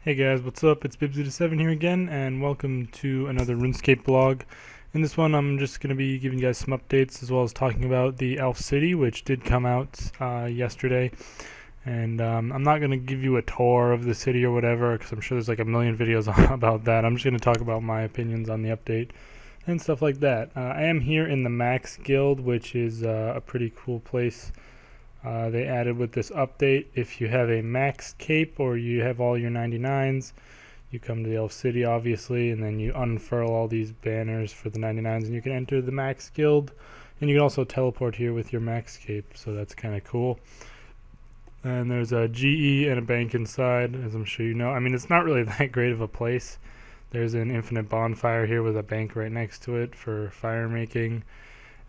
Hey guys, what's up? It's Bibsy7 here again, and welcome to another Runescape blog. In this one, I'm just going to be giving you guys some updates as well as talking about the Elf City, which did come out yesterday. And I'm not going to give you a tour of the city or whatever, because I'm sure there's like a million videos about that. I'm just going to talk about my opinions on the update and stuff like that. I am here in the Max Guild, which is a pretty cool place. They added with this update, if you have a max cape or you have all your 99s, you come to the Elf City obviously, and then you unfurl all these banners for the 99s and you can enter the Max Guild, and you can also teleport here with your max cape, so that's kind of cool. And there's a GE and a bank inside, as I'm sure you know. I mean, it's not really that great of a place. There's an infinite bonfire here with a bank right next to it for fire making.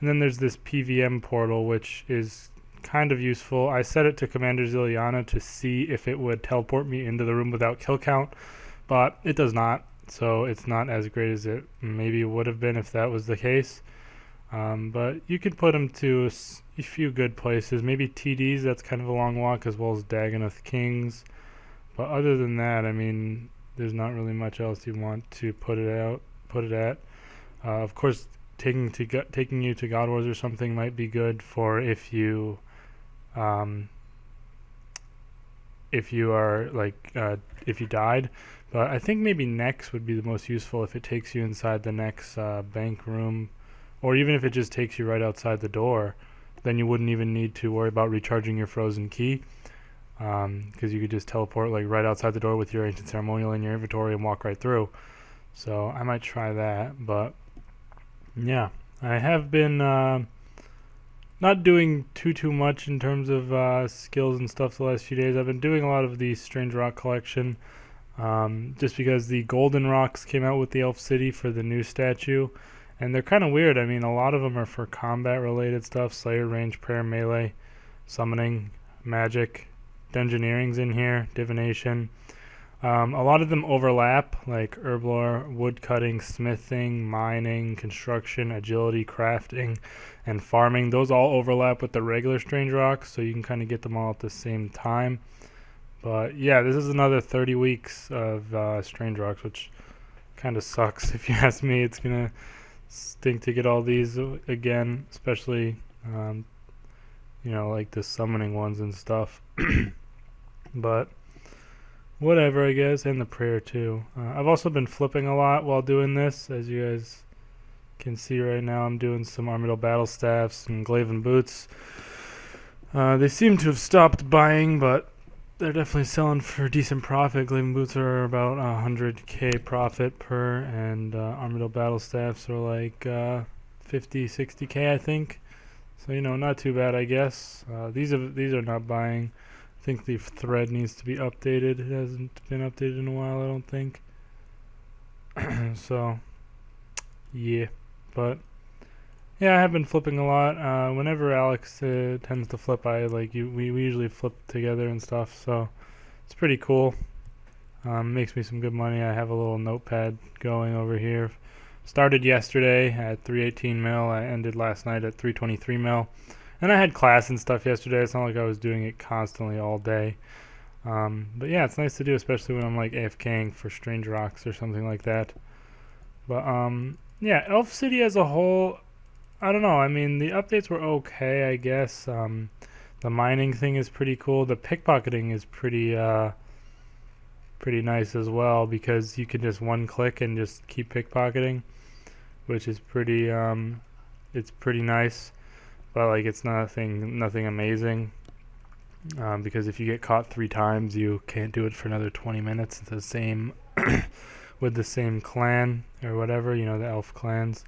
And then there's this PVM portal, which is kind of useful. I set it to Commander Ziliana to see if it would teleport me into the room without kill count, but it does not, so it's not as great as it maybe would have been if that was the case. But you could put them to a few good places, maybe TDs, that's kind of a long walk, as well as Dagonoth Kings. But other than that, I mean, there's not really much else you want to put it at. Of course, taking you to God Wars or something might be good for if you are like if you died, but I think maybe Nex would be the most useful if it takes you inside the Nex bank room, or even if it just takes you right outside the door. Then you wouldn't even need to worry about recharging your frozen key, because you could just teleport like right outside the door with your ancient ceremonial in your inventory and walk right through. So I might try that. But yeah, I have been not doing too much in terms of skills and stuff the last few days. I've been doing a lot of the Strange Rock collection, just because the Golden Rocks came out with the Elf City for the new statue, and they're kind of weird. I mean, a lot of them are for combat related stuff: Slayer, Range, Prayer, Melee, Summoning, Magic, Dungeoneering's in here, Divination. A lot of them overlap, like Herblore, woodcutting, smithing, mining, construction, agility, crafting, and farming. Those all overlap with the regular Strange Rocks, so you can kind of get them all at the same time. But yeah, this is another 30 weeks of Strange Rocks, which kind of sucks if you ask me. It's going to stink to get all these again, especially, like the summoning ones and stuff. But whatever, I guess, and the prayer too. I've also been flipping a lot while doing this. As you guys can see right now, I'm doing some Armadyl Battle Staffs and Glaven Boots. They seem to have stopped buying, but they're definitely selling for a decent profit. Glaven Boots are about 100k profit per, and Armadyl Battle Staffs are like 50, 60k, I think. So, not too bad, I guess. These are not buying. I think the thread needs to be updated. It hasn't been updated in a while, I don't think. So, yeah. But, yeah, I have been flipping a lot. Whenever Alex tends to flip, we usually flip together and stuff. So, it's pretty cool. Makes me some good money. I have a little notepad going over here. Started yesterday at 318 mil. I ended last night at 323 mil. And I had class and stuff yesterday. It's not like I was doing it constantly all day. But yeah, it's nice to do, especially when I'm like AFKing for Strange Rocks or something like that. But yeah, Elf City as a whole, I don't know. I mean, the updates were okay, I guess. The mining thing is pretty cool. The pickpocketing is pretty nice as well, because you can just one click and just keep pickpocketing, which is pretty it's pretty nice. But like, it's nothing amazing, because if you get caught 3 times, you can't do it for another 20 minutes. It's the same with the same clan or whatever, the elf clans.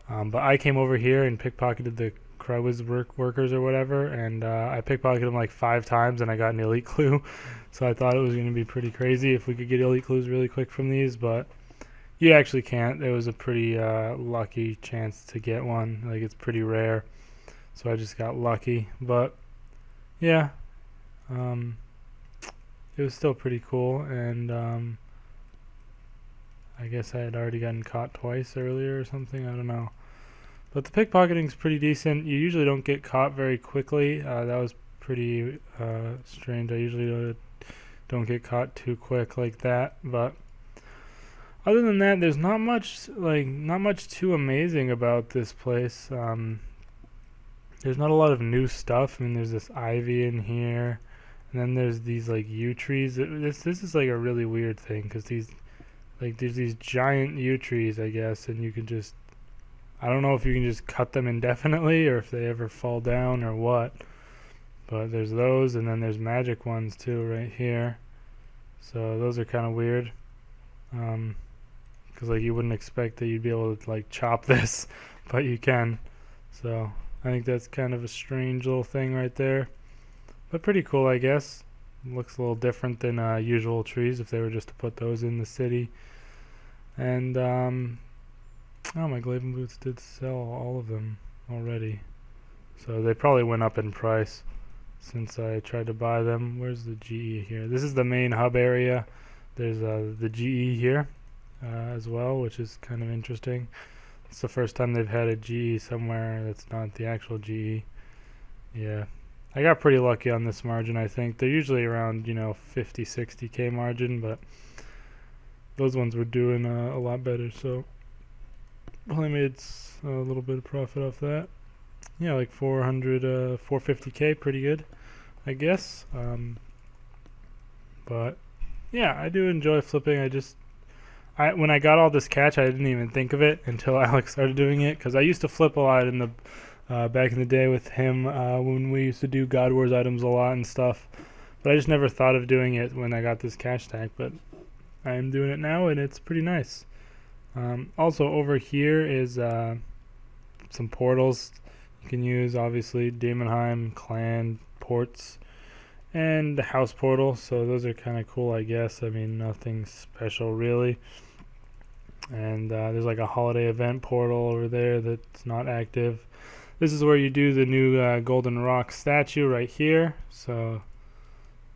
But I came over here and pickpocketed the Crow's workers or whatever, and I pickpocketed them like 5 times, and I got an elite clue. So I thought it was going to be pretty crazy if we could get elite clues really quick from these, but you actually can't. There was a pretty lucky chance to get one. Like, it's pretty rare. So I just got lucky, but yeah, it was still pretty cool, and I guess I had already gotten caught twice earlier or something, I don't know. But the pickpocketing's pretty decent. You usually don't get caught very quickly. That was pretty strange. I usually don't get caught too quick like that. But other than that, there's not much too amazing about this place. There's not a lot of new stuff. I mean, there's this ivy in here, and then there's these like yew trees. This is like a really weird thing because there's these giant yew trees, I guess, and you can just, I don't know if you can just cut them indefinitely or if they ever fall down or what. But there's those, and then there's magic ones too right here. So those are kind of weird. Because like you wouldn't expect that you'd be able to like chop this, but you can. So I think that's kind of a strange little thing right there. But pretty cool, I guess. Looks a little different than usual trees if they were just to put those in the city. And oh, my Glaven boots did sell all of them already. So they probably went up in price since I tried to buy them. Where's the GE here? This is the main hub area. There's the GE here as well, which is kind of interesting. It's the first time they've had a GE somewhere that's not the actual GE. Yeah. I got pretty lucky on this margin, I think. They're usually around, 50, 60K margin, but those ones were doing a lot better, so probably made a little bit of profit off that. Yeah, like 450K, pretty good, I guess. But yeah, I do enjoy flipping. When I got all this catch, I didn't even think of it until Alex started doing it, because I used to flip a lot in the back in the day with him when we used to do God Wars items a lot and stuff. But I just never thought of doing it when I got this catch stack, but I am doing it now, and it's pretty nice. Also over here is some portals you can use, obviously Daemonheim, Clan, ports, and the house portal. So those are kind of cool, I guess. I mean, nothing special really. And there's like a holiday event portal over there that's not active. This is where you do the new golden rock statue right here. So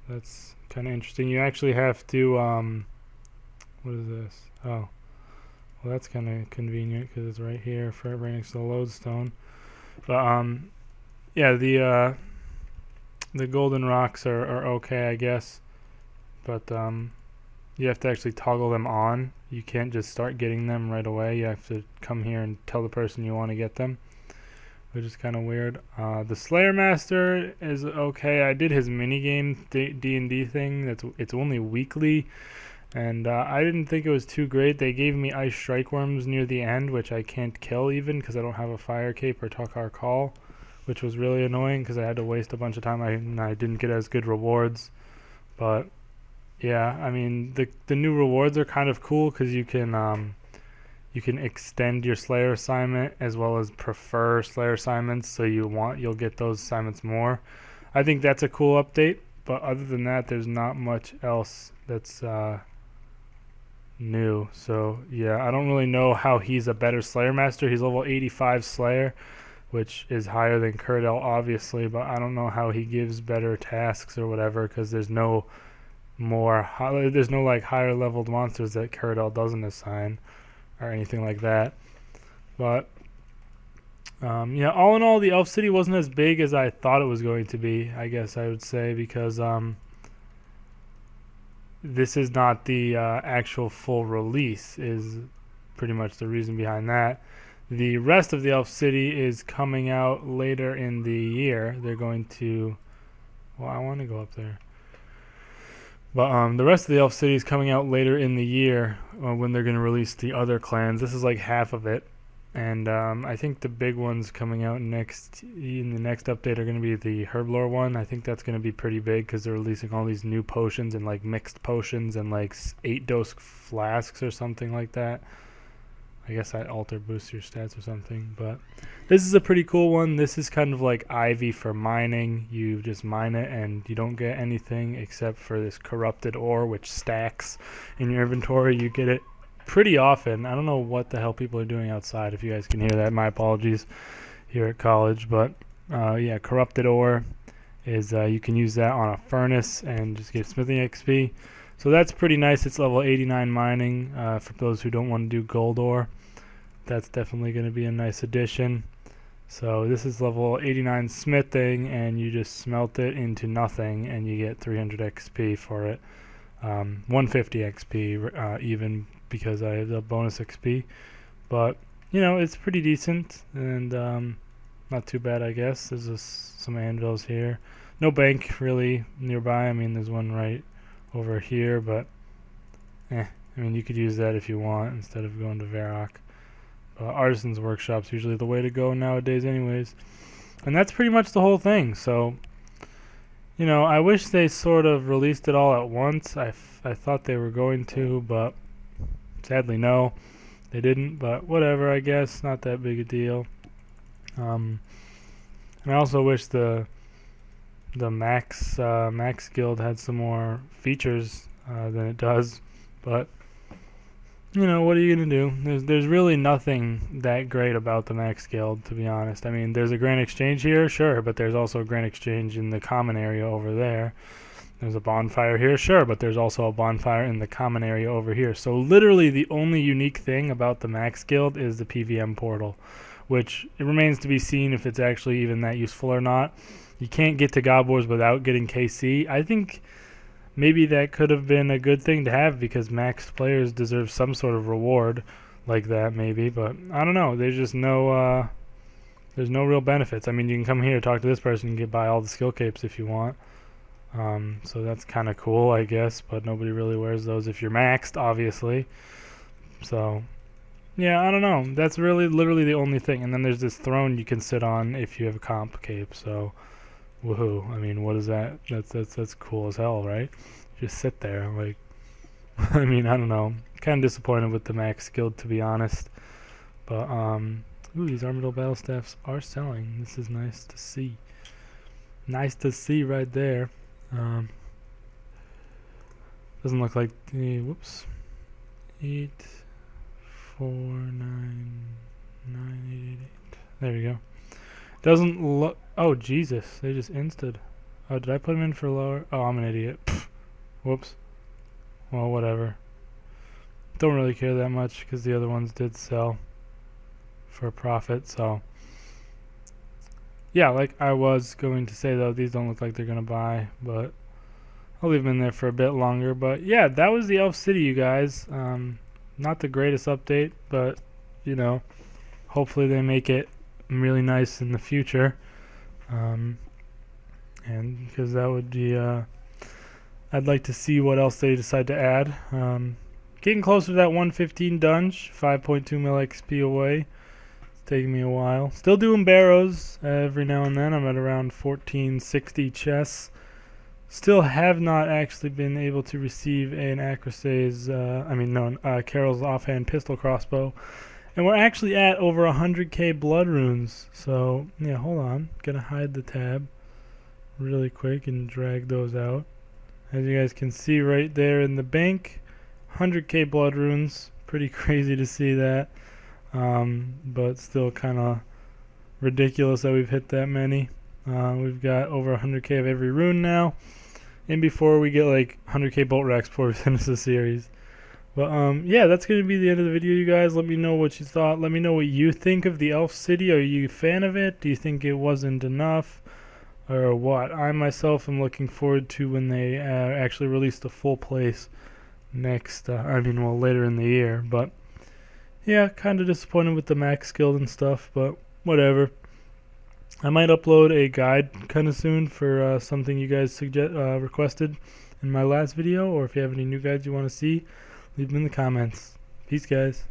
that's kind of interesting. You actually have to what is this? Oh, well, that's kind of convenient because it's right here, right next to the lodestone. But yeah, the golden rocks are okay, I guess, but you have to actually toggle them on. You can't just start getting them right away. You have to come here and tell the person you want to get them, which is kind of weird. The Slayer Master is okay. I did his minigame D&D thing. It's only weekly, and I didn't think it was too great. They gave me Ice Strike Worms near the end, which I can't kill even because I don't have a Fire Cape or Takar Call, which was really annoying because I had to waste a bunch of time and I didn't get as good rewards. But yeah, I mean the new rewards are kind of cool because you can extend your Slayer assignment as well as prefer Slayer assignments, so you'll get those assignments more. I think that's a cool update, but other than that, there's not much else that's new. So yeah, I don't really know how he's a better Slayer Master. He's level 85 Slayer, which is higher than Curdell, obviously, but I don't know how he gives better tasks or whatever, because there's no like higher leveled monsters that Curdell doesn't assign or anything like that. But yeah, all in all, the Elf City wasn't as big as I thought it was going to be, I guess I would say, because this is not the actual full release, is pretty much the reason behind that. The rest of the Elf City is coming out later in the year. They're going to, well, I want to go up there. But the rest of the Elf City is coming out later in the year when they're going to release the other clans. This is like half of it. And I think the big ones coming out in the next update are going to be the Herblore one. I think that's going to be pretty big because they're releasing all these new potions and like mixed potions and like 8-dose flasks or something like that. I guess that alter boosts your stats or something. But this is a pretty cool one. This is kind of like Ivy for mining. You just mine it and you don't get anything except for this corrupted ore, which stacks in your inventory. You get it pretty often. I don't know what the hell people are doing outside. If you guys can hear that, my apologies here at college. But yeah, corrupted ore is you can use that on a furnace and just get smithing XP. So that's pretty nice. It's level 89 mining for those who don't want to do gold ore. That's definitely going to be a nice addition. So this is level 89 smithing, and you just smelt it into nothing and you get 300 XP for it. 150 XP even because I have the bonus XP. But you know, it's pretty decent and not too bad, I guess. There's just some anvils here. No bank really nearby. I mean, there's one right over here, but I mean, you could use that if you want instead of going to Varrock. Artisan's Workshop's usually the way to go nowadays anyways. And that's pretty much the whole thing. So, you know, I wish they sort of released it all at once. I thought they were going to, but sadly no, they didn't. But whatever, I guess, not that big a deal. And I also wish the Max Guild had some more features than it does. But you know, what are you gonna do? There's really nothing that great about the Max Guild, to be honest. I mean, there's a Grand Exchange here, sure, but there's also a Grand Exchange in the common area over there. There's a bonfire here, sure, but there's also a bonfire in the common area over here. So literally the only unique thing about the Max Guild is the PVM portal, which it remains to be seen if it's actually even that useful or not. You can't get to God Wars without getting KC. I think maybe that could have been a good thing to have because max players deserve some sort of reward like that, maybe. But I don't know. There's just no there's no real benefits. I mean, you can come here, talk to this person, and get buy all the skill capes if you want. So that's kind of cool, I guess. But nobody really wears those if you're maxed, obviously. So yeah, I don't know. That's really literally the only thing. And then there's this throne you can sit on if you have a comp cape. So woohoo. I mean, what is that? That's cool as hell, right? Just sit there. Like, I mean, I don't know. Kind of disappointed with the Max Guild, to be honest. But, ooh, these Armadillo Battle Staffs are selling. This is nice to see. Nice to see right there. Doesn't look like the, whoops. 8, 4, 9, 9, 8, 8. There we go. Doesn't look. Oh Jesus! They just insted. Oh, did I put them in for lower? Oh, I'm an idiot. Pfft. Whoops. Well, whatever. Don't really care that much because the other ones did sell for a profit. So yeah, like I was going to say though, these don't look like they're gonna buy, but I'll leave them in there for a bit longer. But yeah, that was the Elf City, you guys. Not the greatest update, but you know, hopefully they make it really nice in the future, and because that would be I'd like to see what else they decide to add. Getting closer to that 115 dunge, 5.2 mil XP away. It's taking me a while. Still doing barrows every now and then. I'm at around 1460 chests. Still have not actually been able to receive an Acrosa's Carol's offhand pistol crossbow. And we're actually at over 100k blood runes. So, yeah, hold on. Gonna hide the tab really quick and drag those out. As you guys can see right there in the bank, 100k blood runes. Pretty crazy to see that. But still kind of ridiculous that we've hit that many. We've got over 100k of every rune now. And before we get like 100k bolt racks before we finish the series. But yeah, that's going to be the end of the video, you guys. Let me know what you thought. Let me know what you think of the Elf City. Are you a fan of it? Do you think it wasn't enough? Or what? I myself am looking forward to when they actually release the full place next, later in the year. But yeah, kind of disappointed with the Max Guild and stuff, but whatever. I might upload a guide kind of soon for something you guys requested in my last video, or if you have any new guides you want to see, leave them in the comments. Peace, guys.